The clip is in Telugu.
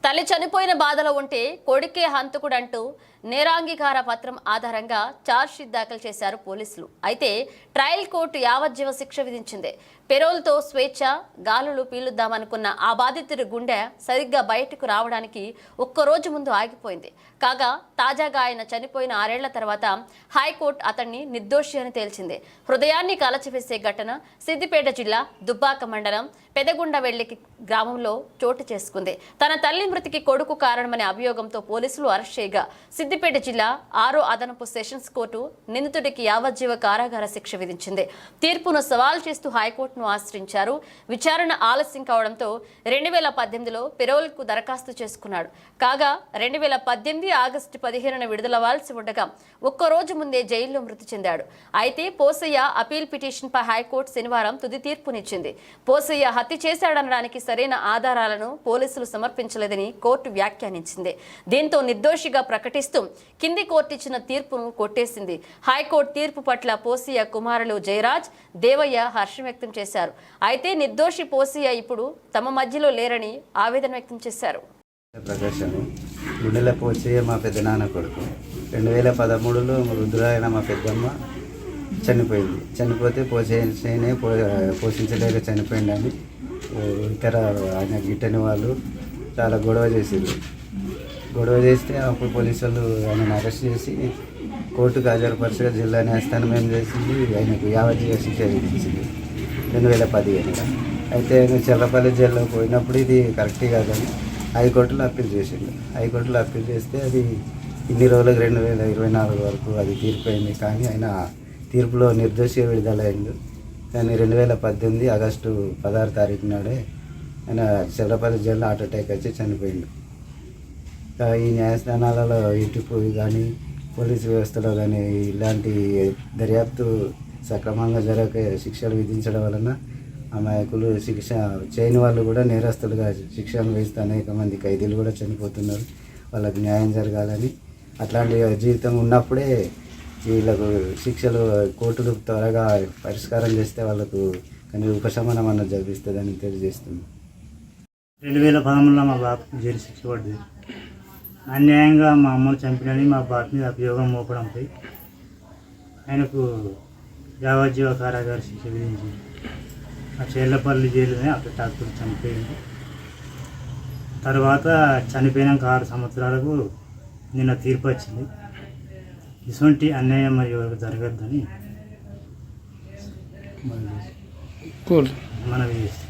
తల్లి చనిపోయిన బాధలో ఉంటే కొడుకే హంతకుడంటూ నేరాంగీకార పత్రం ఆధారంగా ఛార్జ్షీట్ దాఖలు చేశారు పోలీసులు. అయితే ట్రయల్ కోర్టు యావజ్జీవ శిక్ష విధించింది. పెరోల్తో స్వేచ్ఛ గాలులు పీలుద్దామనుకున్న ఆ బాధితుడి గుండె సరిగ్గా బయటకు రావడానికి ఒక్కరోజు ముందు ఆగిపోయింది. కాగా తాజాగా ఆయన చనిపోయిన 6 ఏళ్ల తర్వాత హైకోర్టు అతన్ని నిర్దోషి అని తేల్చింది. హృదయాన్ని కలచివేసే ఘటన సిద్దిపేట జిల్లా దుబ్బాక మండలం పెదగుండవెల్లి గ్రామంలో చోటు చేసుకుంది. తన తల్లి మృతికి కొడుకు కారణమనే అభియోగంతో పోలీసులు అరెస్ట్ చేయగా సిద్దిపేట జిల్లా 6వ అదనపు సెషన్స్ కోర్టు నిందితుడికి యావజ్జీవ కారాగార శిక్ష విధించింది. తీర్పును సవాల్ చేస్తూ హైకోర్టును ఆశ్రయించారు. విచారణ ఆలస్యం కావడంతో 2018లో పెరోల్కు దరఖాస్తు చేసుకున్నాడు. కాగా 2018 ఆగస్టు 15న విడుదలవ్వాల్సి ఉండగా ఒక్కరోజు ముందే జైల్లో మృతి చెందాడు. అయితే పోసయ్య అపీల్ పిటిషన్పై హైకోర్టు శనివారం తుది తీర్పునిచ్చింది. పోసయ్య హత్య చేశాడనడానికి సరైన ఆధారాలను పోలీసులు సమర్పించలేదని కోర్టు వ్యాఖ్యానించింది. దీంతో నిర్దోషిగా ప్రకటిస్తూ కింది కోర్టు ఇచ్చిన తీర్పును కొట్టేసింది. హైకోర్టు తీర్పు పట్ల పోసయ్య కుమారులు జయరాజ్, దేవయ్య హర్షం వ్యక్తం చేశారు. అయితే నిర్దోషి పోసయ్య ఇప్పుడు తమ మధ్యలో లేరని ఆవేదన వ్యక్తం చేశారు. ప్రకాశం గుండెల పోసయ్య మా పెద్దనాన్న కొడుకు. 2013లో రుద్రాయన మా పెద్దమ్మ చనిపోయింది. చనిపోతే పోసయ్యనే పోషించలేక చనిపోయిందని ఇతర ఆయన గిట్టని వాళ్ళు చాలా గొడవ చేసారు. గొడవ చేస్తే అప్పుడు పోలీసు వాళ్ళు ఆయనను అరెస్ట్ చేసి కోర్టుకు హాజరుపరచగా జిల్లా న్యాయస్థానం ఏం చేసింది, ఆయనకు యావజ్జీవ శిక్ష విధించింది 2015. అయితే ఆయన చెల్లపల్లి జైల్లో పోయినప్పుడు ఇది కరెక్ట్ కాదని హైకోర్టులో అప్పీల్ చేసిండు. హైకోర్టులో అప్పీల్ చేస్తే అది ఇన్ని రోజులకు 2024 వరకు అది తీర్పయింది. కానీ ఆయన తీర్పులో నిర్దోషిగా విడుదలైండు. కానీ 2018 ఆగస్టు 16 తారీఖు నాడే ఆయన చెల్లపల్లి జైల్లో హార్ట్ అటాక్ వచ్చి చనిపోయిండు. ఈ న్యాయస్థానాలలో ఇటు కానీ పోలీసు వ్యవస్థలో కానీ ఇలాంటి దర్యాప్తు సక్రమంగా జరగక శిక్షలు విధించడం వలన అమాయకులు శిక్ష చేయని వాళ్ళు కూడా నేరస్తులుగా శిక్ష అనుభవిస్తూ అనేక మంది ఖైదీలు కూడా చనిపోతున్నారు. వాళ్ళకు న్యాయం జరగాలని, అట్లాంటి జీవితం ఉన్నప్పుడే వీళ్ళకు శిక్షలు కోర్టులు త్వరగా పరిష్కారం చేస్తే వాళ్ళకు కానీ ఉపశమనం అన్నది జరిపిస్తుందని తెలియజేస్తుంది. 2013లో మా బాబుకి జైలు శిక్ష పడ్డది. అన్యాయంగా మా అమ్మను చంపినని మా బాబు మీద అభియోగం మోపడంపై ఆయనకు యావజ్జీవ కారాగార శిక్ష విధించింది. ఆ చేళ్లపల్లి జైలునే అక్కడ డాక్టర్ చనిపోయింది. తర్వాత చనిపోయినాక 6 సంవత్సరాలకు నిన్న తీర్పు వచ్చింది. ఇటువంటి అన్యాయం మరి ఎవరికి జరగద్దని మనవి చేస్తాం.